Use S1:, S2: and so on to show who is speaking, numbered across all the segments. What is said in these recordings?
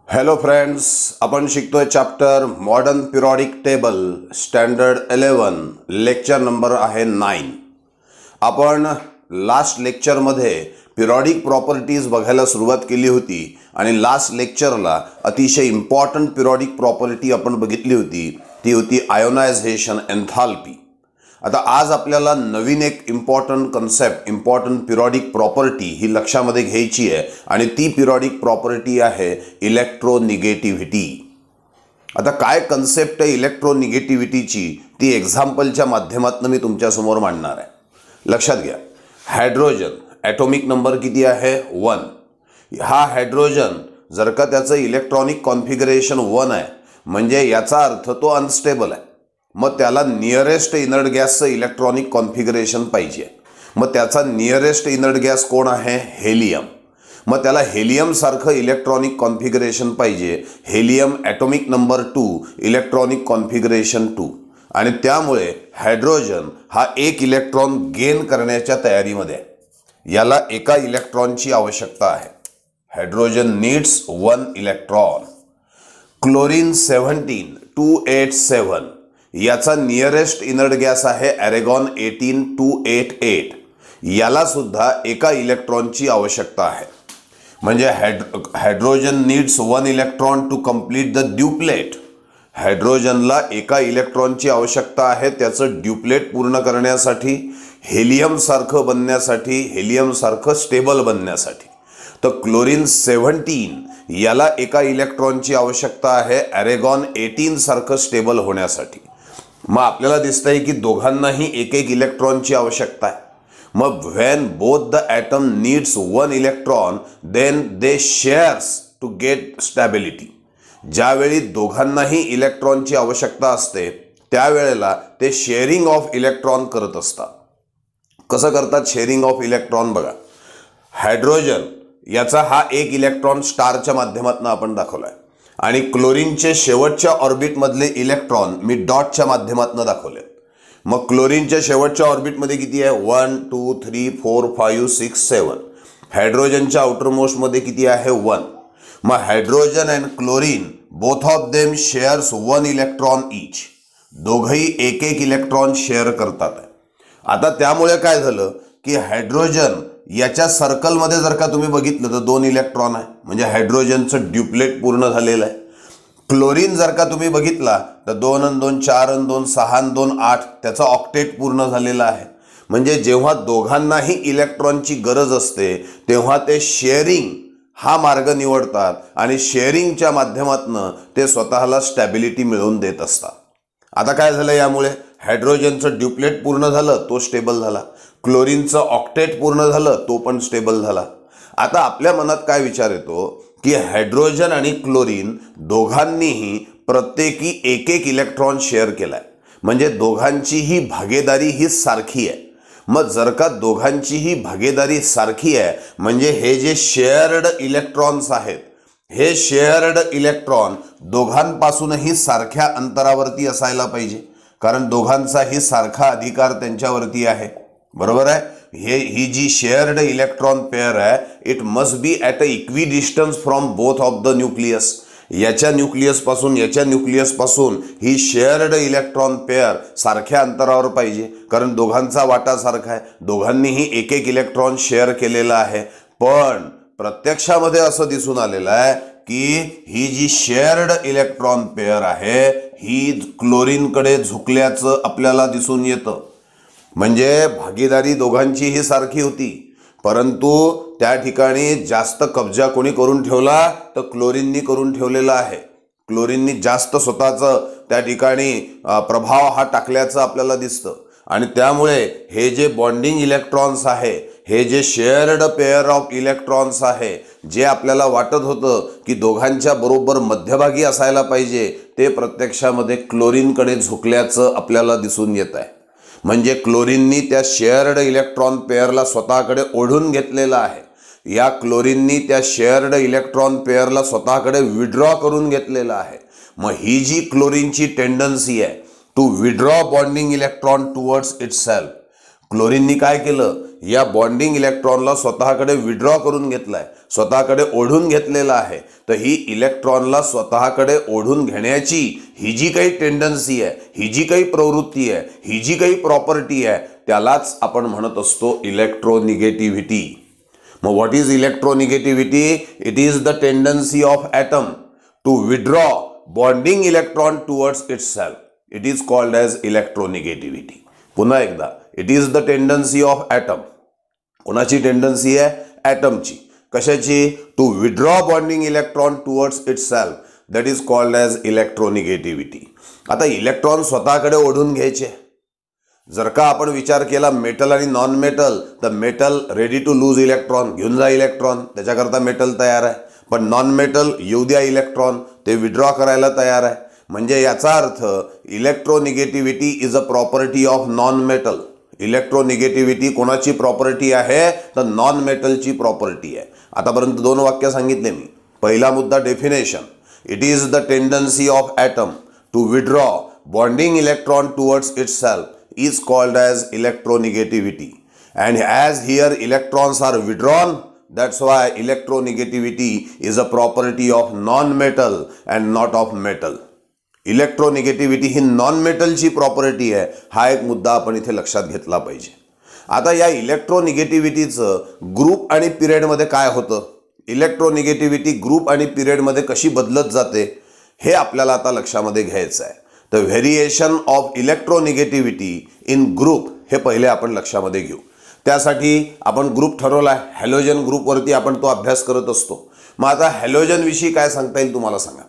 S1: Hello friends, आपण शिकतोय chapter modern periodic table standard 11 lecture number आहे 9. आपण लास्ट लेक्चरमध्ये पिरियडिक प्रॉपर्टीज बघायला सुरुवात केली होती आणि लास्ट लेक्चरला अतिशय इम्पॉर्टंट पिरियडिक प्रॉपर्टी आपण बघितली होती, ती होती आयोनायझेशन एन्थाल्पी. आता आज आपल्याला नवीन एक important concept, important periodic property ही लक्षामध्ये घ्यायची आहे आणि ती पिरियडिक प्रॉपर्टी आहे इलेक्ट्रोनिगेटिव्हिटी. आता काय कन्सेप्ट आहे इलेक्ट्रोनिगेटिव्हिटीची ती एक्झाम्पलच्या माध्यमातून मी तुमच्यासमोर मांडणार आहे. लक्षात घ्या, हायड्रोजन ॲटॉमिक नंबर किती आहे? 1. हा हायड्रोजन जर का त्याचं इलेक्ट्रॉनिक कॉन्फिगरेशन 1 आहे म्हणजे याचा अर्थ तो अनस्टेबल आहे. मग त्याला नियरेस्ट इनर्ट गॅसचं इलेक्ट्रॉनिक कॉन्फिगरेशन पाहिजे. मग त्याचा नियरेस्ट इनर्ट गॅस कोण आहे? हेलियम. मग त्याला हेलियमसारखं इलेक्ट्रॉनिक कॉन्फिगरेशन पाहिजे. Helium atomic number 2, electronic configuration 2. आणि त्यामुळे हायड्रोजन हा एक इलेक्ट्रॉन गेन करण्याच्या तयारीमध्ये आहे. याला एका इलेक्ट्रॉनची आवश्यकता आहे. Hydrogen needs 1 electron. क्लोरीन 17 287 याचा नियरेस्ट इनर्ट गॅस आहे ॲरेगॉन 18 288. याला सुद्धा एका इलेक्ट्रॉनची आवश्यकता आहे. म्हणजे hydrogen needs 1 electron to complete the duplet. हायड्रोजनला एका इलेक्ट्रॉनची आवश्यकता आहे त्याचं ड्युप्लेट पूर्ण करण्यासाठी, हेलियमसारखं बनण्यासाठी, हेलियमसारखं स्टेबल बनण्यासाठी. तर क्लोरीन 17 याला एका इलेक्ट्रॉनची आवश्यकता आहे ॲरेगॉन 18 सारखं स्टेबल होण्यासाठी. मग आपल्याला दिसतंय की दोघांनाही एक एक इलेक्ट्रॉनची आवश्यकता आहे. मग when both the atom needs 1 electron then they shares to get stability. ज्यावेळी दोघांनाही इलेक्ट्रॉनची आवश्यकता असते त्यावेळेला ते शेअरिंग ऑफ इलेक्ट्रॉन करत असतात. कसं करतात शेअरिंग ऑफ इलेक्ट्रॉन? बघा, हायड्रोजन याचा हा एक इलेक्ट्रॉन स्टारच्या माध्यमातून आपण दाखवला आहे आणि क्लोरीनचे शेवटच्या ऑर्बिटमधले इलेक्ट्रॉन मी डॉटच्या माध्यमातून दाखवले. मग क्लोरीनच्या शेवटच्या ऑर्बिटमध्ये किती आहे? 1 2 3 4 5 6 7. हायड्रोजनच्या आउटरमोस्टमध्ये किती आहे? 1. मग hydrogen and chlorine both of them shares 1 electron each. दोघंही एक एक इलेक्ट्रॉन शेअर करतात. आता त्यामुळे काय झालं की हायड्रोजन याच्या सर्कलमध्ये जर का तुम्ही बघितलं तर 2 इलेक्ट्रॉन आहे, म्हणजे हायड्रोजनचं ड्युप्लेट पूर्ण झालेलं आहे. क्लोरीन जर का तुम्ही बघितला तर 2 आणि 2 4 आणि 2 6 आणि 2 8 त्याचा ऑक्टेट पूर्ण झालेला आहे. म्हणजे जेव्हा दोघांनाही इलेक्ट्रॉनची गरज असते तेव्हा ते शेअरिंग हा मार्ग निवडतात आणि शेअरिंगच्या माध्यमातून ते स्वतःला स्टॅबिलिटी मिळवून देत असतात. आता काय झालं, यामुळे हायड्रोजनचं ड्युप्लेट पूर्ण झालं, तो स्टेबल झाला. क्लोरीनचं ऑक्टेट पूर्ण झालं, तो पण स्टेबल झाला. आता आपल्या मनात काय विचार येतो की हायड्रोजन आणि क्लोरीन दोघांनीही प्रत्येकी एक एक इलेक्ट्रॉन शेअर केलाय, म्हणजे दोघांचीही भागीदारी ही सारखी आहे. मग जर का दोघांचीही भागीदारी सारखी आहे म्हणजे हे जे शेअर्ड इलेक्ट्रॉन्स आहेत, हे शेअर्ड इलेक्ट्रॉन दोघांपासूनही सारख्या अंतरावरती असायला पाहिजे, कारण दोघांचाही सारखा अधिकार त्यांच्यावरती आहे. बरोबर आहे? ही जी शेअर्ड इलेक्ट्रॉन पेअर आहे it must be at a equi distance from both of the nucleus. याच्या न्यूक्लियसपासून याच्या न्यूक्लियसपासून ही शेअर्ड इलेक्ट्रॉन पेअर सारख्या अंतरावर पाहिजे, कारण दोघांचा वाटा सारखा आहे, दोघांनीही एक एक इलेक्ट्रॉन शेअर केलेला आहे. पण प्रत्यक्षामध्ये असं दिसून आलेलं आहे की ही जी शेअर्ड इलेक्ट्रॉन पेअर आहे ही क्लोरीनकडे झुकल्याचं आपल्याला दिसून येतं. म्हणजे भागीदारी दोघांची ही सारखी होती, परंतु त्या ठिकाणी जास्त कब्जा कोणी करून ठेवला तर क्लोरीननी करून ठेवलेला आहे. क्लोरीननी जास्त स्वतःचं त्या ठिकाणी प्रभाव हा टाकल्याचं आपल्याला दिसतं. आणि त्यामुळे हे जे बॉन्डिंग इलेक्ट्रॉन्स आहे, हे जे शेअर्ड पेअर ऑफ इलेक्ट्रॉन्स आहे, जे आपल्याला वाटत होतं की दोघांच्या बरोबर मध्यभागी असायला पाहिजे, ते प्रत्यक्षामध्ये क्लोरीनकडे झुकल्याचं आपल्याला दिसून येत आहे. म्हणजे क्लोरीननी त्या शेअर्ड इलेक्ट्रॉन पेअरला स्वतःकडे ओढून घेतलेलं आहे. या क्लोरीननी त्या शेअर्ड इलेक्ट्रॉन पेअरला स्वतःकडे विड्रॉ करून घेतलेलं आहे. मग ही जी क्लोरीनची टेंडन्सी आहे to withdraw bonding electron towards itself, क्लोरीननी काय केलं, या बॉन्डिंग इलेक्ट्रॉनला स्वतःकडे विड्रॉ करून घेतलाय, स्वतःकडे ओढून घेतलेला आहे, तर ही इलेक्ट्रॉनला स्वतःकडे ओढून घेण्याची ही जी काही टेंडन्सी आहे, ही जी काही प्रवृत्ती आहे, ही जी काही प्रॉपर्टी आहे, त्यालाच आपण म्हणत असतो इलेक्ट्रोनिगेटिव्हिटी. मग what is electronegativity? It is the tendency of atom to withdraw bonding electron towards itself. It is called as electronegativity. पुन्हा एकदा, it is the tendency of atom. कोणाची टेंडन्सी आहे? ॲटमची. कशाची? To withdraw bonding electron towards itself. That is called as electronegativity. आता electron स्वतःकडे ओढून घ्यायचे. जर का आपण विचार केला मेटल आणि नॉन मेटल, तर metal ready to lose electron, घेऊन जा इलेक्ट्रॉन, त्याच्याकरता मेटल तयार आहे. पण नॉन मेटल येऊ द्या इलेक्ट्रॉन, ते विड्रॉ करायला तयार आहे. म्हणजे याचा अर्थ electronegativity is a property of non metal. Electronegativity कोणाची प्रॉपर्टी आहे? तर नॉन मेटलची प्रॉपर्टी आहे. आतापर्यंत 2 वाक्य सांगितले मी. पहिला मुद्दा definition. It is the tendency of atom to withdraw bonding electron towards itself is called as electronegativity, and as here electrons are withdrawn, that's why electronegativity is a property of non-metal and not of metal. Electronegativity ही non मेटलची property आहे. हा एक मुद्दा आपण इथे लक्षात घेतला पाहिजे. आता या इलेक्ट्रोनिगेटिव्हिटीचं ग्रुप आणि पिरियडमध्ये काय होतं, इलेक्ट्रोनिगेटिव्हिटी ग्रुप आणि पिरियडमध्ये कशी बदलत जाते, हे आपल्याला आता लक्षामध्ये घ्यायचं आहे. तर variation of electronegativity in group हे पहिले आपण लक्षामध्ये घेऊ. त्यासाठी आपण ग्रुप ठरवला आहे. हॅलोजन ग्रुपवरती आपण तो अभ्यास करत असतो. मग आता हॅलोजनविषयी काय सांगता येईल तुम्हाला सांगा.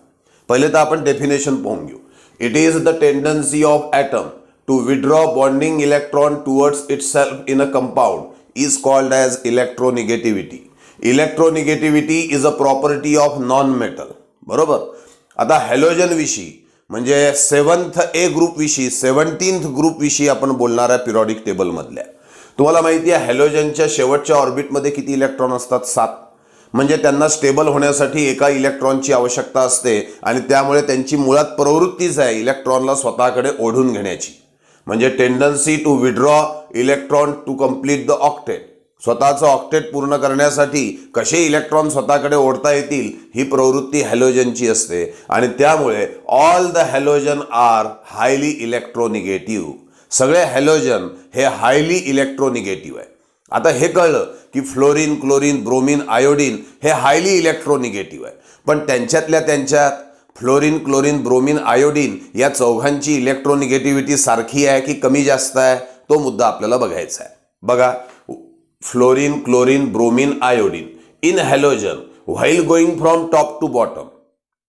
S1: पहिले तर आपण डेफिनेशन पाहून घेऊ. It is the tendency of atom to withdraw bonding electron towards itself in a compound is called as electronegativity. Electronegativity is a property of non metal. बरोबर. आता हॅलोजनविषयी म्हणजे 7th A ग्रुपविषयी 17th ग्रुपविषयी आपण बोलणार आहे पिरियॉडिक टेबलमधल्या. तुम्हाला माहिती आहे हॅलोजनच्या शेवटच्या ऑर्बिटमध्ये किती इलेक्ट्रॉन असतात? 7. म्हणजे त्यांना स्टेबल होण्यासाठी एका इलेक्ट्रॉनची आवश्यकता असते आणि त्यामुळे त्यांची मुळात प्रवृत्तीच आहे इलेक्ट्रॉनला स्वतःकडे ओढून घेण्याची. म्हणजे tendency to withdraw electron to complete the octet. स्वतःचं ऑक्टेट पूर्ण करण्यासाठी कसे इलेक्ट्रॉन स्वतःकडे ओढता येतील ही प्रवृत्ती हॅलोजनची असते आणि त्यामुळे all the halogen are highly electronegative. सगळे हॅलोजन हे हायली इलेक्ट्रोनिगेटिव्ह आहे. आता हे कळलं की फ्लोरीन, क्लोरीन, ब्रोमीन, आयोडीन हे हायली इलेक्ट्रोनिगेटिव्ह आहे. पण त्यांच्यात फ्लोरीन, क्लोरीन, ब्रोमीन, आयोडीन या चौघांची इलेक्ट्रोनिगेटिव्हिटी सारखी आहे की कमी जास्त आहे, तो मुद्दा आपल्याला बघायचा आहे. बघा, fluorine, chlorine, bromine, iodine in halogen while going from top to bottom,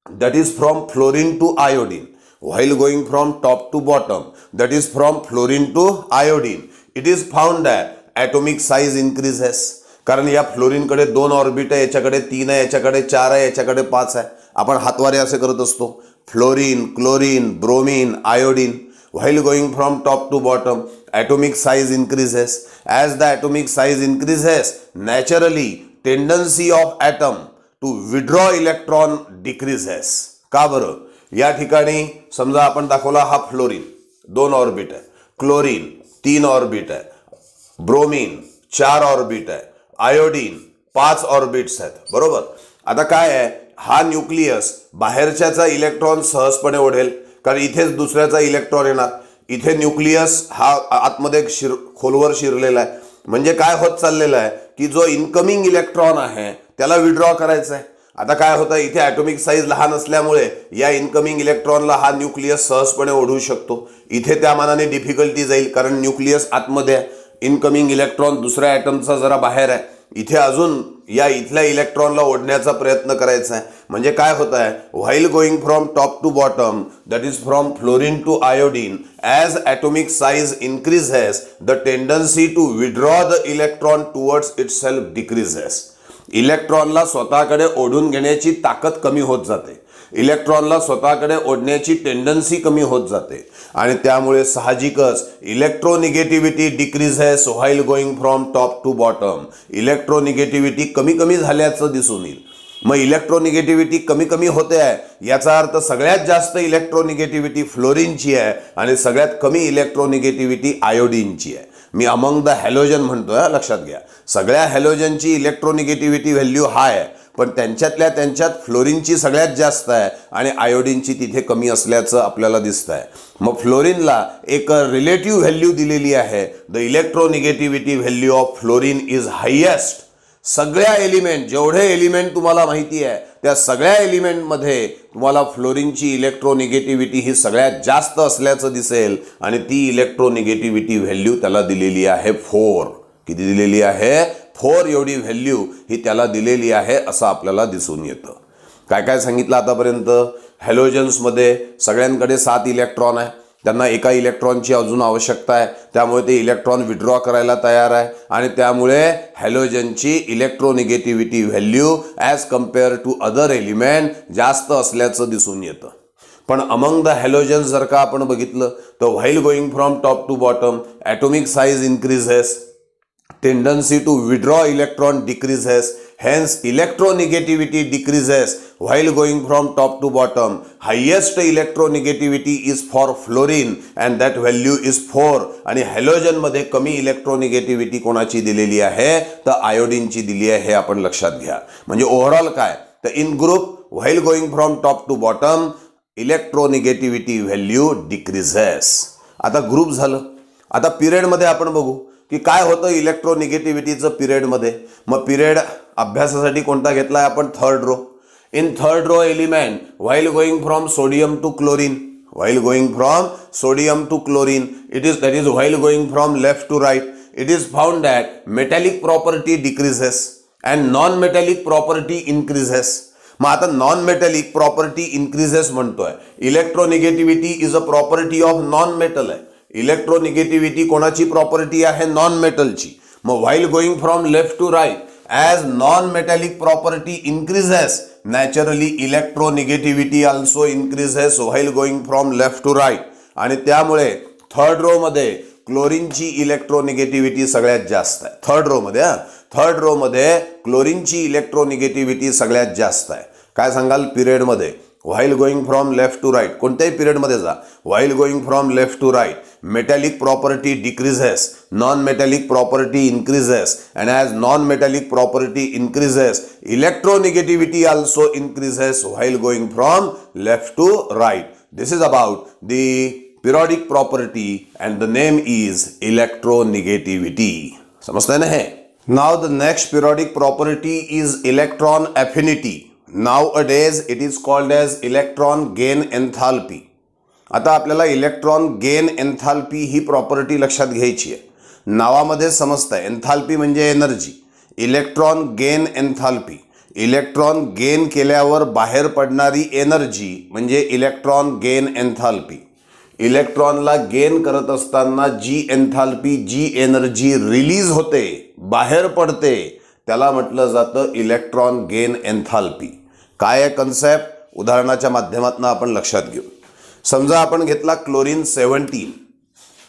S1: that is from fluorine to iodine, while going from top to bottom, that is from fluorine to iodine, it is found that atomic size increases. कारण या फ्लोरीनकडे 2 orbit आहे, याच्याकडे 3 आहे, याच्याकडे 4 आहे, याच्याकडे 5 आहे. आपण हातवारे असे करत असतो. Fluorine, chlorine, bromine, iodine. While going from top to bottom, atomic size increases. As the atomic size increases, naturally tendency of atom to withdraw electron decreases. का बरं? या ठिकाणी समजा आपण दाखवला हा फ्लोरीन 2 ऑर्बिट आहे, क्लोरीन 3 ऑर्बिट आहे, ब्रोमीन 4 ऑर्बिट आहे, आयोडीन 5 ऑर्बिट्स आहेत. बरोबर. आता काय आहे, हा न्यूक्लियस बाहेरच्याचा इलेक्ट्रॉन सहजपणे ओढेल कारण इथेच दुसऱ्याचा इलेक्ट्रॉन येणार. इथे न्यूक्लियस हा आतमध्ये खोलवर शिरलेला आहे. म्हणजे काय होत चाललेलं आहे की जो इनकमिंग इलेक्ट्रॉन आहे त्याला विड्रॉ करायचा आहे. आता काय होतं, इथे ॲटॉमिक साईज लहान असल्यामुळे या इनकमिंग इलेक्ट्रॉनला हा न्यूक्लियस सहजपणे ओढू शकतो. इथे त्या मानाने डिफिकल्टी जाईल कारण न्यूक्लियस आतमध्ये आहे, इनकमिंग इलेक्ट्रॉन दुसऱ्या ॲटमचा जरा बाहेर आहे. इथे अजून या इथल्या इलेक्ट्रॉनला ओढण्याचा प्रयत्न करायचा आहे. म्हणजे काय होत आहे, while going from top to bottom, that is from fluorine to iodine, as atomic size increases the tendency to withdraw the electron towards itself decreases. इलेक्ट्रॉनला स्वतःकडे ओढून घेण्याची ताकद कमी होत जाते, इलेक्ट्रॉनला स्वतःकडे ओढण्याची टेंडन्सी कमी होत जाते आणि त्यामुळे साहजिकच electronegativity decreases while going from top to bottom. Electronegativity कमी कमी झाल्याचं दिसून येईल. मग इलेक्ट्रोनिगेटिव्हिटी कमी कमी होते आहे याचा अर्थ सगळ्यात जास्त इलेक्ट्रोनिगेटिव्हिटी फ्लोरीनची आहे आणि सगळ्यात कमी इलेक्ट्रोनिगेटिव्हिटी आयोडीनची आहे. मी अमंग द हॅलोजन म्हणतोय, लक्षात घ्या. सगळ्या हॅलोजनची इलेक्ट्रोनिगेटिव्हिटी व्हॅल्यू हाय आहे, पण त्यांच्यात फ्लोरीनची सगळ्यात जास्त आहे आणि आयोडीनची तिथे कमी असल्याचं आपल्याला दिसत आहे. मग फ्लोरीनला एक रिलेटिव्ह व्हॅल्यू दिलेली आहे. The electronegativity value of fluorine is highest. सगळ्या एलिमेंट, जेवढे एलिमेंट तुम्हाला माहिती आहे त्या सगळ्या एलिमेंटमध्ये तुम्हाला फ्लोरीनची इलेक्ट्रोनिगेटिव्हिटी ही सगळ्यात जास्त असल्याचं दिसेल आणि ती इलेक्ट्रोनिगेटिव्हिटी व्हॅल्यू त्याला दिलेली आहे 4. किती दिलेली आहे? 4 एवढी व्हॅल्यू ही त्याला दिलेली आहे असं आपल्याला दिसून येतं. काय काय सांगितलं आतापर्यंत? हॅलोजन्समध्ये सगळ्यांकडे 7 इलेक्ट्रॉन आहे, त्यांना एका इलेक्ट्रॉनची अजून आवश्यकता आहे, त्यामुळे ते इलेक्ट्रॉन विड्रॉ करायला तयार आहे आणि त्यामुळे हॅलोजनची electronegativity value as compare to other element जास्त असल्याचं दिसून येतं. पण अमंग द हॅलोजन्स जर का आपण बघितलं तर while going from top to bottom atomic size increases, tendency to withdraw electron decreases, hence electronegativity decreases while going from top to bottom. Highest electronegativity is for fluorine and that value is 4. आणि halogen मध्ये कमी electronegativity कोणाची दिलेली आहे? तर आयोडीनची दिली आहे. हे आपण लक्षात घ्या. म्हणजे ओव्हरऑल काय? तर in group while going from top to bottom electronegativity value decreases. आता ग्रुप झालं. आता पिरियड मध्ये आपण बघू की काय होतं इलेक्ट्रोनिगेटिव्हिटीचं पिरियडमध्ये. मग पिरियड अभ्यासासाठी कोणता घेतलाय आपण? Third row. In third row element while going from sodium to chlorine, while going from sodium to chlorine that is while going from left to right, it is found that metallic property decreases and non-metallic property increases. मग आता non metallic property increases म्हणतोय. Electronegativity is a property of non metal आहे. Electronegativity कोणाची property आहे? Non मेटलची. मग while going from left to right as non metallic property increases, naturally electronegativity also increases while going from left to right. आणि त्यामुळे third row मध्ये क्लोरीनची electronegativity सगळ्यात जास्त आहे. थर्ड रो मध्ये क्लोरीनची इलेक्ट्रोनिगेटिव्हिटी सगळ्यात जास्त आहे. काय सांगाल पिरियडमध्ये? While going from left to right, कोणत्याही पिरियडमध्ये जा. While going from left to right metallic property decreases, non metallic property increases, and as non metallic property increases electronegativity also increases while going from left to right. This is about the periodic property and the name is electronegativity. समजतंय ना हे? Now the next periodic property is electron affinity. Nowadays it is called as electron gain enthalpy. आता आपल्याला electron gain enthalpy ही property लक्षात घ्यायची आहे. नावामध्ये समजतंय एन्थाल्पी म्हणजे energy. Electron gain enthalpy, electron gain केल्यावर बाहेर पडणारी एनर्जी म्हणजे इलेक्ट्रॉन गेन एन्थाल्पी. इलेक्ट्रॉनला गेन करत असताना जी एन्थाल्पी, जी एनर्जी रिलीज होते, बाहेर पडते, त्याला म्हटलं जातं इलेक्ट्रॉन गेन एन्थाल्पी. काय आहे कन्सेप्ट? उदाहरणाच्या माध्यमातून आपण लक्षात घेऊ. समजा आपण घेतला क्लोरीन 17.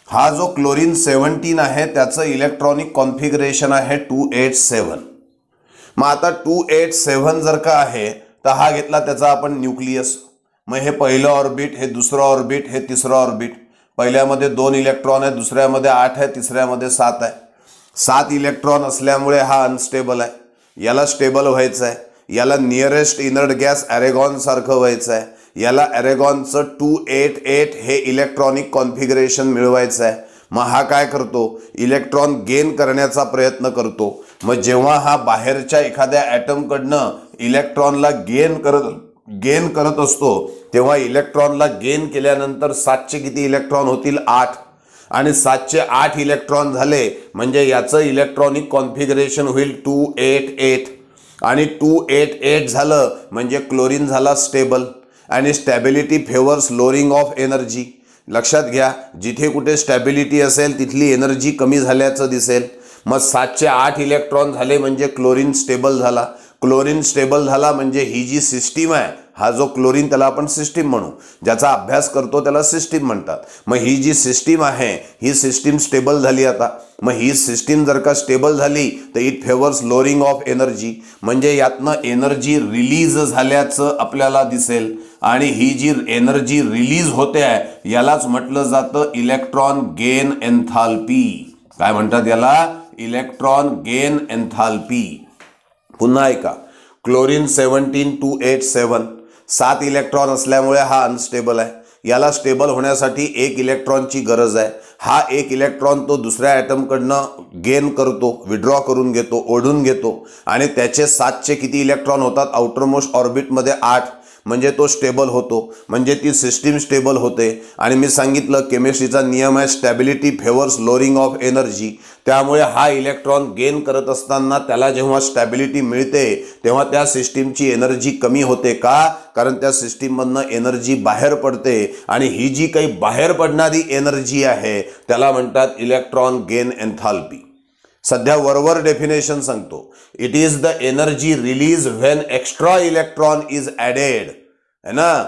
S1: हा जो क्लोरीन 17 आहे त्याचं इलेक्ट्रॉनिक कॉन्फिगरेशन आहे 287. मग आता 287 जर का आहे तर हा घेतला त्याचा आपण न्यूक्लियस. मग हे पहिलं ऑर्बिट, हे दुसरं ऑर्बिट, हे तिसरं ऑर्बिट. पहिल्यामध्ये 2 इलेक्ट्रॉन आहे, दुसऱ्यामध्ये 8 आहे, तिसऱ्यामध्ये 7 आहे. 7 इलेक्ट्रॉन असल्यामुळे हा अनस्टेबल आहे. याला स्टेबल व्हायचं आहे. याला नियरेस्ट इनर्ट गॅस अरेगॉन सारखं व्हायचं आहे. याला अरेगॉनचं 288 हे इलेक्ट्रॉनिक कॉन्फिगरेशन मिळवायचं आहे. मग हा काय करतो? इलेक्ट्रॉन गेन करण्याचा प्रयत्न करतो. मग जेव्हा हा बाहेरच्या एखाद्या ॲटमकडनं इलेक्ट्रॉनला गेन करत असतो तेव्हा इलेक्ट्रॉनला गेन केल्यानंतर 7चे किती इलेक्ट्रॉन होतील? 8. आणि 7चे 8 इलेक्ट्रॉन झाले म्हणजे याचं इलेक्ट्रॉनिक कॉन्फिगरेशन होईल 288. आणि 288 झालं म्हणजे क्लोरीन झाला स्टेबल. आणि stability favours lowering of energy. लक्षात घ्या, जिथे कुठे स्टॅबिलिटी असेल तिथली एनर्जी कमी झाल्याचं दिसेल. मग 7चे 8 इलेक्ट्रॉन झाले म्हणजे क्लोरीन स्टेबल झाला. क्लोरीन स्टेबल झाला म्हणजे ही जी सिस्टीम आहे, हा जो क्लोरीन त्याला आपण सिस्टीम म्हणू, ज्याचा अभ्यास करतो त्याला सिस्टीम म्हणतात. मग ही जी सिस्टीम आहे ही सिस्टीम स्टेबल झाली. आता मग ही सिस्टीम जर का स्टेबल झाली तर it favours lowering of energy, म्हणजे यातनं एनर्जी रिलीज झाल्याचं आपल्याला दिसेल. आणि ही जी एनर्जी रिलीज होते आहे यालाच म्हटलं जातं इलेक्ट्रॉन गेन एन्थाल्पी. काय म्हणतात याला? Electron gain enthalpy. पुन्हा ऐका, क्लोरीन 17287, 7 इलेक्ट्रॉन असल्यामुळे हा अनस्टेबल आहे. याला स्टेबल होण्यासाठी 1 इलेक्ट्रॉनची गरज आहे. हा 1 इलेक्ट्रॉन तो दुसऱ्या ॲटमकडनं गेन करतो, विड्रॉ करून घेतो, ओढून घेतो आणि त्याचे 7चे किती इलेक्ट्रॉन होतात आउटरमोस्ट ऑर्बिटमध्ये? 8. म्हणजे तो स्टेबल होतो, म्हणजे ती सिस्टीम स्टेबल होते. आणि मी सांगितलं केमिस्ट्रीचा नियम आहे stability favours lowering of energy. त्यामुळे हा इलेक्ट्रॉन गेन करत असताना त्याला जेव्हा स्टॅबिलिटी मिळते तेव्हा त्या सिस्टीमची एनर्जी कमी होते. का? कारण त्या सिस्टीममधनं एनर्जी बाहेर पडते आणि ही जी काही बाहेर पडणारी एनर्जी आहे त्याला म्हणतात इलेक्ट्रॉन गेन एन्थाल्पी. सध्या वरवर डेफिनेशन सांगतो. It is the energy release when extra electron is added. है ना?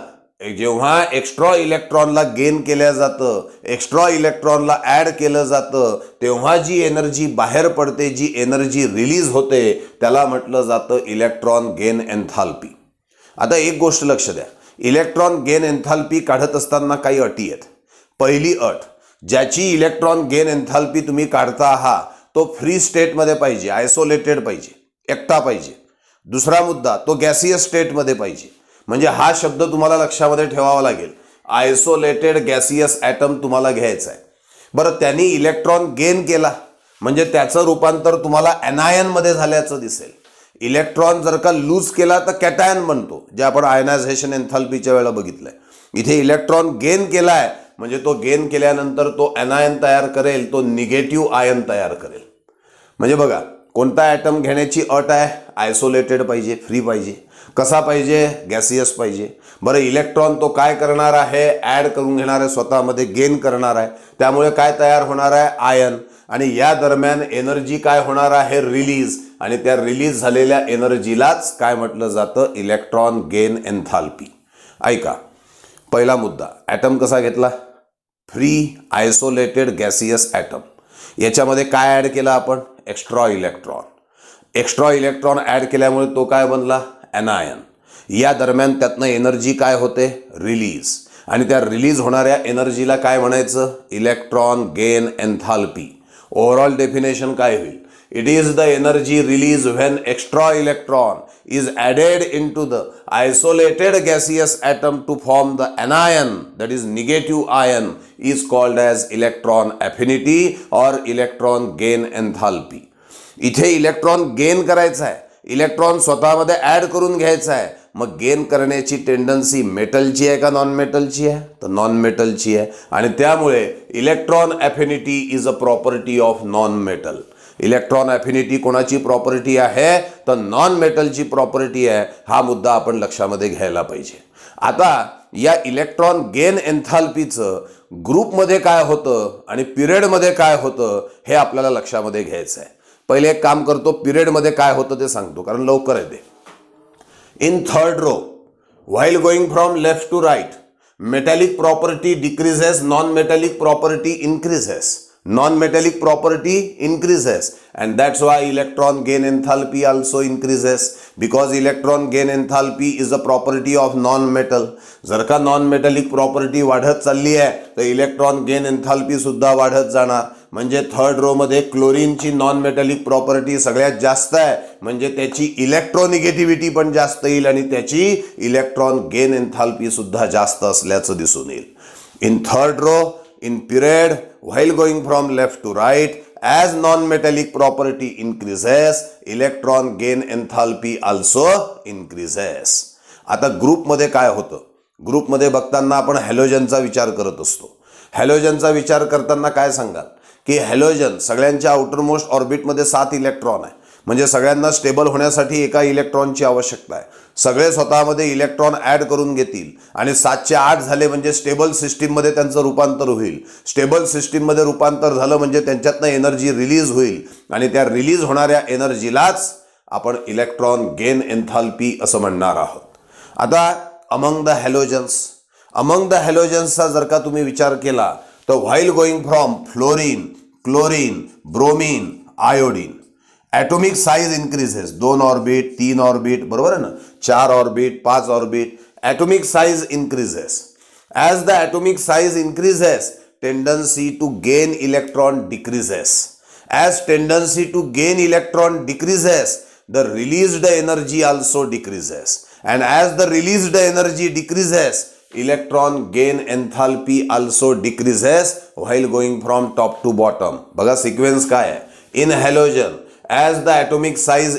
S1: जेव्हा एक्स्ट्रा इलेक्ट्रॉनला गेन केलं जातं, एक्स्ट्रा इलेक्ट्रॉनला ॲड केलं जातं, तेव्हा जी एनर्जी बाहेर पडते, जी एनर्जी रिलीज होते त्याला म्हटलं जातं इलेक्ट्रॉन गेन एन्थाल्पी. आता एक गोष्ट लक्ष द्या, इलेक्ट्रॉन गेन एन्थाल्पी काढत असताना काही अटी आहेत. पहिली अट, ज्याची इलेक्ट्रॉन गेन एन्थाल्पी तुम्ही काढता आहात तो फ्री स्टेटमध्ये पाहिजे, आयसोलेटेड पाहिजे, एकटा पाहिजे. दुसरा मुद्दा, तो गॅसियस स्टेटमध्ये पाहिजे. म्हणजे हा शब्द तुम्हाला लक्षामध्ये ठेवावा लागेल. आयसोलेटेड गॅसियस ॲटम तुम्हाला घ्यायचा आहे. बरं, त्यांनी इलेक्ट्रॉन गेन केला म्हणजे त्याचं रूपांतर तुम्हाला ॲनायनमध्ये झाल्याचं दिसेल. इलेक्ट्रॉन जर का लूज केला तर कॅटायन बनतो, जे आपण आयनायझेशन एन्थाल्पीच्या वेळेला बघितलंय. इथे इलेक्ट्रॉन गेन केलाय म्हणजे तो गेन केल्यानंतर तो ॲनायन तयार करेल, तो निगेटिव्ह आयन तयार करेल. म्हणजे बघा, कोणता ॲटम घेण्याची अट आहे? आयसोलेटेड पाहिजे, फ्री पाहिजे. कसा पाहिजे? गॅसियस पाहिजे. बरं, इलेक्ट्रॉन तो काय करणार आहे? ॲड करून घेणार आहे, स्वतःमध्ये गेन करणार आहे. त्यामुळे काय तयार होणार आहे? आयन. आणि या दरम्यान एनर्जी काय होणार आहे? रिलीज. आणि त्या रिलीज झालेल्या एनर्जीलाच काय म्हटलं जातं? Electron gain enthalpy. ऐका, पहिला मुद्दा, ॲटम कसा घेतला? Free isolated gaseous atom. याच्यामध्ये काय ॲड केलं आपण? Extra electron. Extra electron add केल्यामुळे तो काय बनला? ॲनायन. या दरम्यान त्यातनं एनर्जी काय होते? रिलीज. आणि त्या रिलीज होणाऱ्या एनर्जीला काय म्हणायचं? Electron gain enthalpy. Overall definition काय होईल? It is the energy released when extra electron is added into the isolated gaseous atom to form the anion, that is negative ion, is called as electron affinity or electron gain enthalpy. इथे electron gain करायचा आहे, electron स्वतःमध्ये add करून घ्यायचा आहे. मग gain करण्याची tendency मेटलची आहे का नॉन मेटलची आहे? तर नॉन मेटलची आहे. आणि त्यामुळे electron affinity is a property of non metal. Electron affinity कोणाची प्रॉपर्टी आहे? तर नॉन मेटलची प्रॉपर्टी आहे. हा मुद्दा आपण लक्षामध्ये घ्यायला पाहिजे. आता या इलेक्ट्रॉन गेन एन्थाल्पीचं ग्रुपमध्ये काय होतं आणि पिरियडमध्ये काय होतं हे आपल्याला लक्षामध्ये घ्यायचं आहे. पहिले एक काम करतो, पिरियडमध्ये काय होतं ते सांगतो, कारण लवकर येते. In third row, while going from left to right, metallic property decreases, non metallic property increases. Non-metallic property increases and that's why electron gain enthalpy also increases, because electron gain enthalpy is a property of non-metal. जर का non-metallic property वाढत चालली आहे तर electron gain enthalpy सुद्धा वाढत जाणार. म्हणजे थर्ड रो मध्ये क्लोरीनची नॉन मेटॅलिक प्रॉपर्टी सगळ्यात जास्त आहे, म्हणजे त्याची इलेक्ट्रोनिगेटिव्हिटी पण जास्त येईल आणि त्याची इलेक्ट्रॉन गेन एन्थाल्पी सुद्धा जास्त असल्याचं दिसून येईल. In third row, in period while going from left to right, as non-metallic property increases, electron gain enthalpy also increases. आता ग्रुपमध्ये काय होतं? ग्रुपमध्ये बघताना आपण हॅलोजनचा विचार करत असतो. हॅलोजनचा विचार करताना काय सांगाल की हॅलोजन सगळ्यांच्या आउटरमोस्ट ऑर्बिटमध्ये 7 इलेक्ट्रॉन आहे. म्हणजे सगळ्यांना स्टेबल होण्यासाठी एका इलेक्ट्रॉनची आवश्यकता आहे. सगळे स्वतःमध्ये इलेक्ट्रॉन ॲड करून घेतील आणि 7चे 8 झाले म्हणजे स्टेबल सिस्टीममध्ये त्यांचं रूपांतर होईल. स्टेबल सिस्टीममध्ये रूपांतर झालं म्हणजे त्यांच्यातनं एनर्जी रिलीज होईल आणि त्या रिलीज होणाऱ्या एनर्जीलाच आपण इलेक्ट्रॉन गेन एन्थाल्पी असं म्हणणार आहोत. आता अमंग द हॅलोजन्सचा जर का तुम्ही विचार केला तर while going from fluorine, chlorine, bromine, iodine, atomic size increases. 2 orbit, 3 orbit, बरोबर आहे ना, 4 orbit, 5 orbit, atomic size increases. As the atomic size increases, tendency to gain electron decreases. as tendency to gain electron decreases, the released energy also decreases, and as the released energy decreases, electron gain enthalpy also decreases while going from top to bottom. बघा sequence काय आहे. In halogen, as the atomic size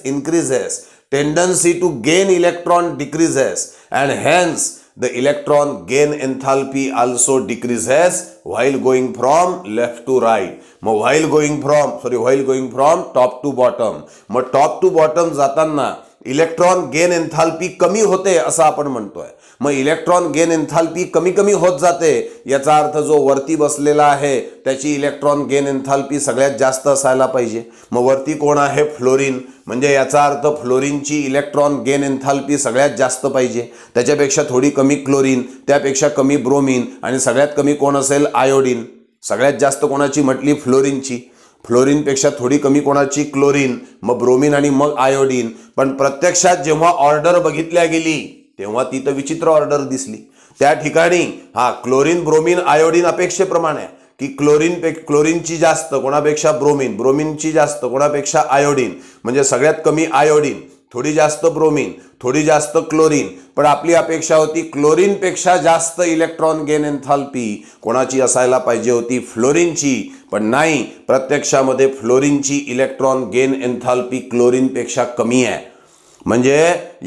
S1: increases, tendency to gain electron decreases, and hence the electron gain enthalpy also decreases while going from left to right. मग while going from top to bottom. मग top to bottom जाताना electron gain enthalpy कमी होते असं आपण म्हणतोय. मग electron gain enthalpy कमी कमी होत जाते, याचा अर्थ जो वरती बसलेला आहे त्याची इलेक्ट्रॉन गेन एन्थाल्पी सगळ्यात जास्त असायला पाहिजे. मग वरती कोण आहे? फ्लोरीन. म्हणजे याचा अर्थ फ्लोरीनची इलेक्ट्रॉन गेन एन्थाल्पी सगळ्यात जास्त पाहिजे. त्याच्यापेक्षा थोडी कमी क्लोरीन, त्यापेक्षा कमी ब्रोमीन, आणि सगळ्यात कमी कोण असेल? आयोडीन. सगळ्यात जास्त कोणाची म्हटली? फ्लोरीनची. फ्लोरीनपेक्षा थोडी कमी कोणाची? क्लोरीन, मग ब्रोमीन आणि मग आयोडीन. पण प्रत्यक्षात जेव्हा ऑर्डर बघितल्या गेली तेव्हा ती तर विचित्र ऑर्डर दिसली. त्या ठिकाणी क्लोरीन, ब्रोमीन, आयोडीन अपेक्षेप्रमाणे की क्लोरीनची जास्त कोणापेक्षा? ब्रोमीन. ब्रोमीनची जास्त कोणापेक्षा? आयोडीन. म्हणजे सगळ्यात कमी आयोडीन, थोडी जास्त ब्रोमीन, थोडी जास्त क्लोरीन. पण आपली अपेक्षा होती क्लोरीनपेक्षा जास्त इलेक्ट्रॉन गेन एन्थाल्पी कोणाची असायला पाहिजे होती? फ्लोरीनची. पण नाही, प्रत्यक्षामध्ये फ्लोरीनची इलेक्ट्रॉन गेन एन्थाल्पी क्लोरीनपेक्षा कमी आहे. म्हणजे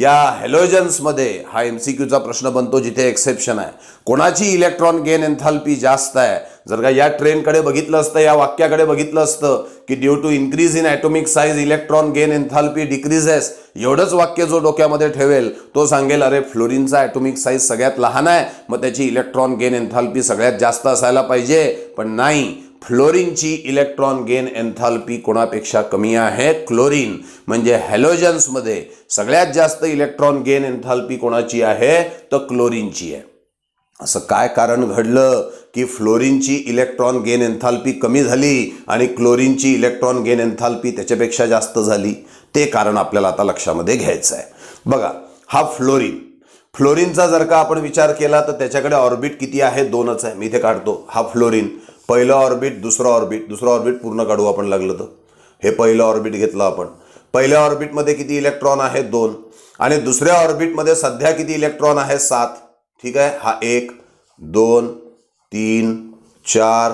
S1: या हॅलोजन्समध्ये हा MCQचा प्रश्न बनतो जिथे एक्सेप्शन आहे. कोणाची इलेक्ट्रॉन गेन एन्थाल्पी जास्त आहे? जर का या ट्रेंडकडे बघितलं असतं, या वाक्याकडे बघितलं असतं की due to increase in atomic size electron gain enthalpy decreases, एवढंच वाक्य जो डोक्यामध्ये ठेवेल तो सांगेल अरे फ्लोरीनचा ॲटॉमिक साईज सगळ्यात लहान आहे, मग त्याची इलेक्ट्रॉन गेन एन्थाल्पी सगळ्यात जास्त असायला पाहिजे. पण नाही, फ्लोरीनची इलेक्ट्रॉन गेन एन्थाल्पी कोणापेक्षा कमी आहे? क्लोरीन. म्हणजे हॅलोजन्समध्ये सगळ्यात जास्त इलेक्ट्रॉन गेन एन्थाल्पी कोणाची आहे? तर क्लोरीनची आहे. असं काय कारण घडलं की फ्लोरीनची इलेक्ट्रॉन गेन एन्थाल्पी कमी झाली आणि क्लोरीनची इलेक्ट्रॉन गेन एन्थाल्पी त्याच्यापेक्षा जास्त झाली? ते कारण आपल्याला आता लक्षामध्ये घ्यायचं आहे. बघा, हा फ्लोरीनचा जर का आपण विचार केला तर त्याच्याकडे ऑर्बिट किती आहे? 2च आहे. मी इथे काढतो. हा फ्लोरीन, पहिलं ऑर्बिट, दुसरं ऑर्बिट पूर्ण काढू आपण लागलं तर. हे पहिलं ऑर्बिट घेतलं आपण. पहिल्या ऑर्बिटमध्ये किती इलेक्ट्रॉन आहे? 2. आणि दुसऱ्या ऑर्बिटमध्ये सध्या किती इलेक्ट्रॉन आहे? 7. ठीक आहे. हा 1, 2, 3, 4,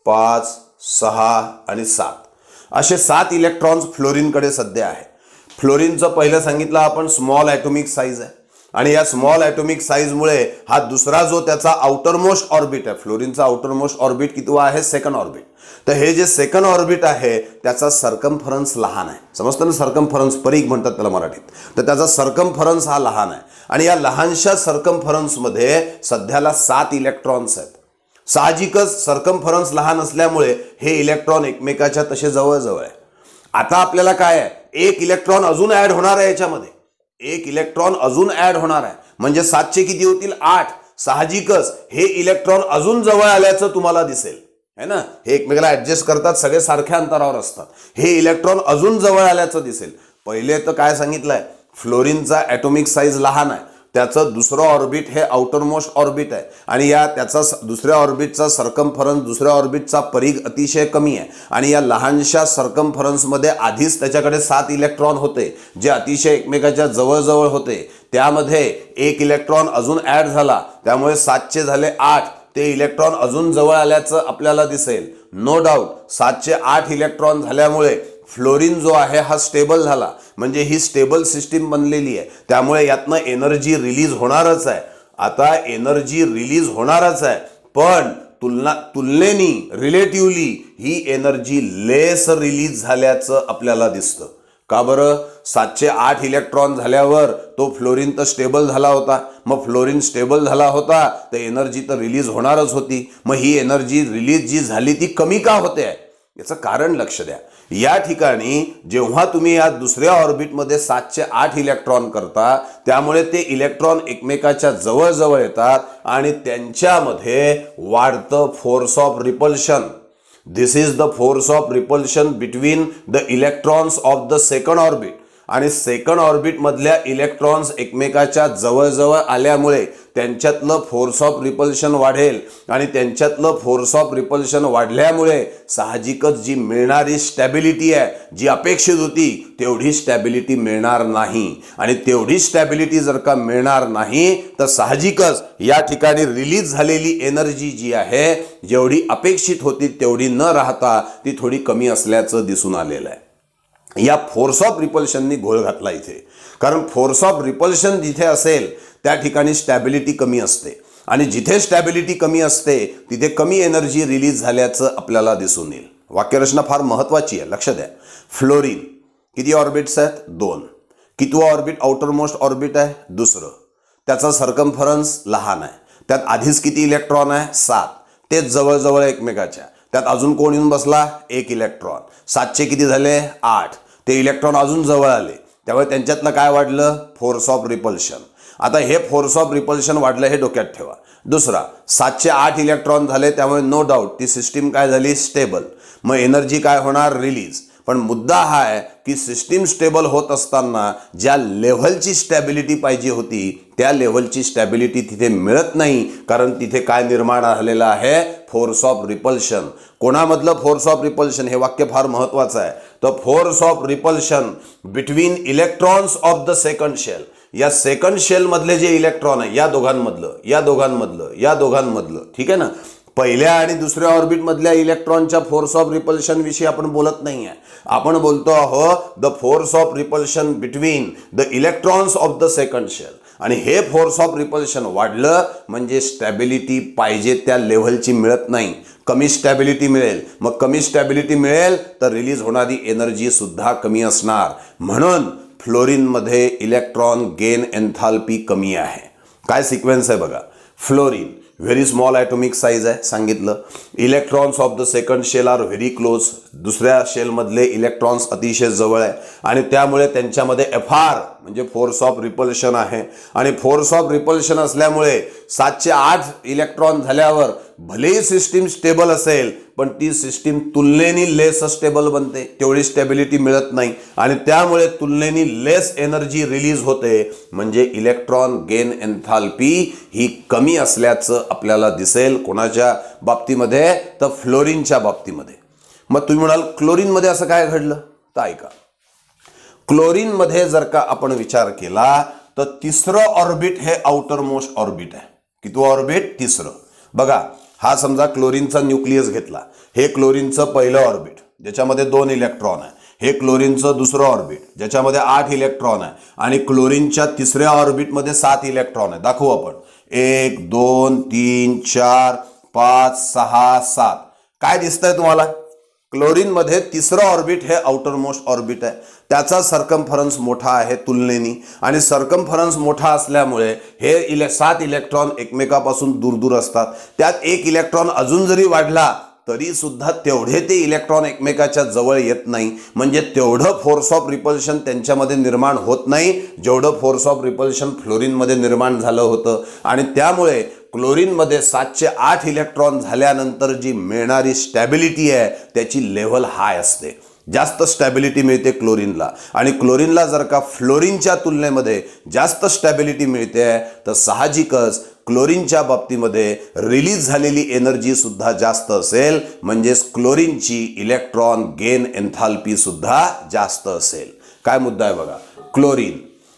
S1: 5, 6 आणि 7 असे 7 इलेक्ट्रॉन्स फ्लोरीनकडे सध्या आहे. फ्लोरीनचं पहिलं सांगितलं आपण स्मॉल ॲटॉमिक साईज आहे, आणि या स्मॉल ॲटॉमिक साईजमुळे हा दुसरा जो त्याचा आउटरमोस्ट ऑर्बिट आहे, फ्लोरीनचा आउटरमोस्ट ऑर्बिट कितवा आहे? Second orbit. तर हे जे सेकंड ऑर्बिट आहे त्याचा सर्कम्फरन्स लहान आहे. समजतं ना? सर्कम्फरन्स, परीघ म्हणतात त्याला मराठीत. तर त्याचा सर्कम्फरन्स हा लहान आहे, आणि या लहानशा सर्कम्फरन्समध्ये सध्याला 7 इलेक्ट्रॉन्स आहेत. साहजिकच सर्कम्फरन्स लहान असल्यामुळे हे इलेक्ट्रॉन एकमेकाच्या तसे जवळजवळ आहे. आता आपल्याला काय आहे? एक इलेक्ट्रॉन अजून ऍड होणार आहे याच्यामध्ये. एक इलेक्ट्रॉन अजून ऍड होणार आहे म्हणजे 7चे किती होतील? 8. साहजिकच हे इलेक्ट्रॉन अजून जवळ आल्याचं तुम्हाला दिसेल, है ना? हे एकमेकाला ऍडजस्ट करतात, सगळे सारख्या अंतरावर असतात. हे इलेक्ट्रॉन अजून जवळ आल्याचं दिसेल. पहिले तर काय सांगितलंय? फ्लोरीनचा ॲटॉमिक साईज लहान आहे, त्याचं दुसरं ऑर्बिट हे आउटरमोस्ट ऑर्बिट आहे, आणि या त्याचा दुसऱ्या ऑर्बिटचा सर्कम्फरन्स, दुसऱ्या ऑर्बिटचा परीघ अतिशय कमी आहे. आणि या लहानशा सर्कम्फरन्समध्ये आधीच त्याच्याकडे 7 इलेक्ट्रॉन होते जे अतिशय एकमेकाच्या जवळजवळ होते. त्यामध्ये एक इलेक्ट्रॉन अजून ऍड झाला, त्यामुळे 7चे झाले 8. ते इलेक्ट्रॉन अजून जवळ आल्याचं आपल्याला दिसेल. नो डाऊट 7चे 8 इलेक्ट्रॉन झाल्यामुळे फ्लोरीन जो आहे हा स्टेबल झाला, म्हणजे ही स्टेबल सिस्टीम बनलेली आहे. त्यामुळे यातनं एनर्जी रिलीज होणारच आहे. आता एनर्जी रिलीज होणारच आहे, पण तुलनेनी रिलेटिव्हली ही एनर्जी लेस रिलीज झाल्याचं आपल्याला दिसतं. का बरं? 7चे 8 इलेक्ट्रॉन झाल्यावर तो फ्लोरीन तर स्टेबल झाला होता. मग फ्लोरीन स्टेबल झाला होता तर एनर्जी तर रिलीज होणारच होती. मग ही एनर्जी रिलीज जी झाली ती कमी का होते आहे याचं कारण लक्ष द्या. या ठिकाणी जेव्हा तुम्ही या दुसऱ्या ऑर्बिटमध्ये 7चे 8 इलेक्ट्रॉन करता, त्यामुळे ते इलेक्ट्रॉन एकमेकाच्या जवळ येतात आणि त्यांच्यामध्ये वाढतं force of repulsion. This is the force of repulsion between the electrons of the second orbit. आणि सेकंड ऑर्बिटमधल्या इलेक्ट्रॉन्स एकमेकाच्या जवळजवळ आल्यामुळे त्यांच्यातलं फोर्स ऑफ रिपल्शन वाढेल आणि त्यांच्यातलं फोर्स ऑफ रिपल्शन वाढल्यामुळे साहजिकच जी मिळणारी स्टॅबिलिटी आहे जी अपेक्षित होती तेवढी स्टॅबिलिटी मिळणार नाही आणि तेवढी स्टॅबिलिटी जर का मिळणार नाही तर साहजिकच या ठिकाणी रिलीज झालेली एनर्जी जी आहे जेवढी अपेक्षित होती तेवढी न राहता ती थोडी कमी असल्याचं दिसून आलेलं आहे. या फोर्स ऑफ रिपल्शननी घोळ घातला इथे, कारण फोर्स ऑफ रिपल्शन जिथे असेल त्या ठिकाणी स्टॅबिलिटी कमी असते आणि जिथे स्टॅबिलिटी कमी असते तिथे कमी एनर्जी रिलीज झाल्याचं आपल्याला दिसून येईल. वाक्यरचना फार महत्त्वाची आहे, लक्ष द्या. फ्लोरीन किती ऑर्बिट्स आहेत? 2. कितवा ऑर्बिट आउटर मोस्ट ऑर्बिट आहे? दुसरं. त्याचा सर्कम्फरन्स लहान आहे. त्यात आधीच किती इलेक्ट्रॉन आहे? 7. तेच जवळजवळ एकमेकाच्या. त्यात अजून कोण येऊन बसला? 1 इलेक्ट्रॉन. 7चे किती झाले? 8. ते इलेक्ट्रॉन अजून जवळ आले, त्यामुळे त्यांच्यातलं काय वाढलं? Force of repulsion. आता हे फोर्स ऑफ रिपल्शन वाढलं हे डोक्यात ठेवा. दुसरा, 7चे 8 इलेक्ट्रॉन झाले, त्यामुळे नो डाऊट ती सिस्टीम काय झाली? स्टेबल. मग एनर्जी काय होणार? रिलीज. पण मुद्दा हा आहे की सिस्टीम स्टेबल होत असताना ज्या लेव्हलची स्टॅबिलिटी पाहिजे होती त्या लेव्हलची स्टॅबिलिटी तिथे मिळत नाही, कारण तिथे काय निर्माण झालेलं आहे? Force of repulsion. कोणामधलं फोर्स ऑफ रिपल्शन? हे वाक्य फार महत्त्वाचं आहे. तर force of repulsion between electrons of the second shell. या सेकंड शेल मधले जे इलेक्ट्रॉन आहे या दोघांमधलं ठीक आहे ना. पहिल्या आणि दुसऱ्या ऑर्बिट मधल्या इलेक्ट्रॉनच्या फोर्स ऑफ रिपल्शन विषयी आपण बोलत नाही आहे. आपण बोलतो आहोत the force of repulsion between the electrons of the second shell. आणि हे फोर्स ऑफ रिपल्शन वाढलं म्हणजे स्टॅबिलिटी पाहिजे त्या लेव्हलची मिळत नाही, कमी स्टॅबिलिटी मिळेल. मग कमी स्टॅबिलिटी मिळेल तर रिलीज होणारी एनर्जी सुद्धा कमी असणार. म्हणून फ्लोरीनमध्ये इलेक्ट्रॉन गेन एन्थाल्पी कमी आहे. काय सिक्वेन्स आहे बघा. Fluorine very small atomic size आहे सांगितलं. Electrons of the second shell are very close. दुसऱ्या शेलमधले इलेक्ट्रॉन्स अतिशय जवळ आहे आणि त्यामुळे त्यांच्यामध्ये FR म्हणजे फोर्स ऑफ रिपल्शन आहे. आणि फोर्स ऑफ रिपल्शन असल्यामुळे 7चे 8 इलेक्ट्रॉन झाल्यावर भलेही सिस्टीम स्टेबल असेल पण ती सिस्टीम तुलनेने लेस स्टेबल बनते, तेवढी स्टेबिलिटी मिळत नाही आणि त्यामुळे तुलनेने लेस एनर्जी रिलीज होते. म्हणजे इलेक्ट्रॉन गेन एन्थाल्पी ही कमी असल्याचं आपल्याला दिसेल. कोणाच्या बाबतीमध्ये? तर फ्लोरीनच्या बाबतीमध्ये. मग तुम्ही म्हणाल क्लोरीनमध्ये असं काय घडलं? तर ऐका. क्लोरीनमध्ये जर का आपण विचार केला तर तिसरं ऑर्बिट हे आउटर मोस्ट ऑर्बिट आहे. कितवं ऑर्बिट? तिसरं. बघा, हा समजा क्लोरीनचा न्यूक्लियस घेतला. हे क्लोरीनचं पहिलं ऑर्बिट ज्याच्यामध्ये 2 इलेक्ट्रॉन आहे. हे क्लोरीनचं दुसरं ऑर्बिट ज्याच्यामध्ये 8 इलेक्ट्रॉन आहे आणि क्लोरीनच्या तिसऱ्या ऑर्बिटमध्ये 7 इलेक्ट्रॉन आहे. दाखवू आपण. 1 2 3 4 5 6 7. काय दिसतंय तुम्हाला? क्लोरीनमध्ये तिसरं ऑर्बिट हे आउटर मोस्ट ऑर्बिट आहे. त्याचा सर्कम्फरन्स मोठा आहे तुलनेने आणि सर्कम्फरन्स मोठा असल्यामुळे हे 7 इलेक्ट्रॉन एकमेकापासून दूर दूर असतात. त्यात 1 इलेक्ट्रॉन अजून जरी वाढला तरी सुद्धा तेवढे ते इलेक्ट्रॉन एकमेकाच्या जवळ येत नाही. म्हणजे तेवढं फोर्स ऑफ रिपल्शन त्यांच्यामध्ये निर्माण होत नाही जेवढं फोर्स ऑफ रिपल्शन फ्लोरीनमध्ये निर्माण झालं होतं. आणि त्यामुळे क्लोरीनमध्ये 7चे 8 इलेक्ट्रॉन झाल्यानंतर जी मिळणारी स्टॅबिलिटी आहे त्याची लेव्हल हाय असते. जास्त स्टॅबिलिटी मिळते क्लोरीनला. आणि क्लोरीनला जर का फ्लोरीनच्या तुलनेमध्ये जास्त स्टॅबिलिटी मिळते तर साहजिकच क्लोरीनच्या बाबतीमध्ये रिलीज झालेली एनर्जी सुद्धा जास्त असेल. म्हणजेच क्लोरीनची इलेक्ट्रॉन गेन एन्थाल्पी सुद्धा जास्त असेल. काय मुद्दा आहे बघा. क्लोरीन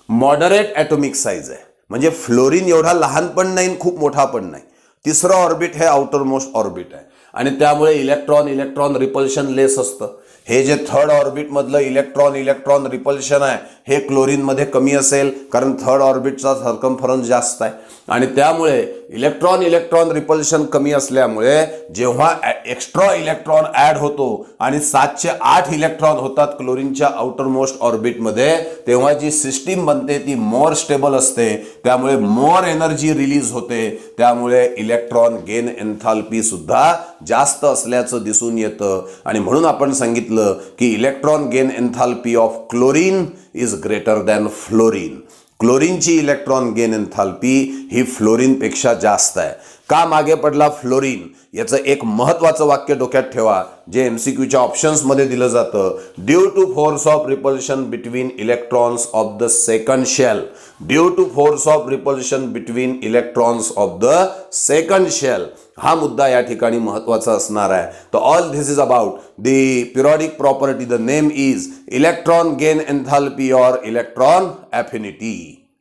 S1: मॉडरेट ॲटॉमिक साईज आहे. म्हणजे फ्लोरीन एवढा लहान पण नाही खूप मोठा पण नाही. तिसरं ऑर्बिट हे आउटर मोस्ट ऑर्बिट आहे आणि त्यामुळे इलेक्ट्रॉन रिपल्शन लेस असतं. हे जे थर्ड ऑर्बिट मधलं इलेक्ट्रॉन रिपल्शन आहे हे क्लोरीनमध्ये कमी असेल कारण थर्ड ऑर्बिटचा सर्कम्फरन्स जास्त आहे आणि त्यामुळे इलेक्ट्रॉन रिपल्शन कमी असल्यामुळे जेव्हा एक्स्ट्रा इलेक्ट्रॉन ॲड होतो आणि 7चे 8 इलेक्ट्रॉन होतात क्लोरीनच्या आउटर मोस्ट ऑर्बिटमध्ये तेव्हा जी सिस्टीम बनते ती मोर स्टेबल असते. त्यामुळे मोर एनर्जी रिलीज होते. त्यामुळे इलेक्ट्रॉन गेन एन्थाल्पी सुद्धा जास्त असल्याचं दिसून येतं आणि म्हणून आपण सांगितलं की electron gain enthalpy of chlorine is greater than fluorine. क्लोरीनची इलेक्ट्रॉन गेन एन्थाल्पी ही फ्लोरीनपेक्षा जास्त आहे. का मागे पडला फ्लोरीन, याचं एक महत्वाचं वाक्य डोक्यात ठेवा जे MCQच्या ऑप्शन्समध्ये दिलं जातं. Due to force of repulsion between electrons of the second shell. Due to force of repulsion between electrons of the second shell, हा मुद्दा या ठिकाणी महत्वाचा असणार आहे. तर all this is about the periodic property. The name is electron gain enthalpy और electron affinity.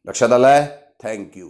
S1: लक्षात आलंय? थँक्यू.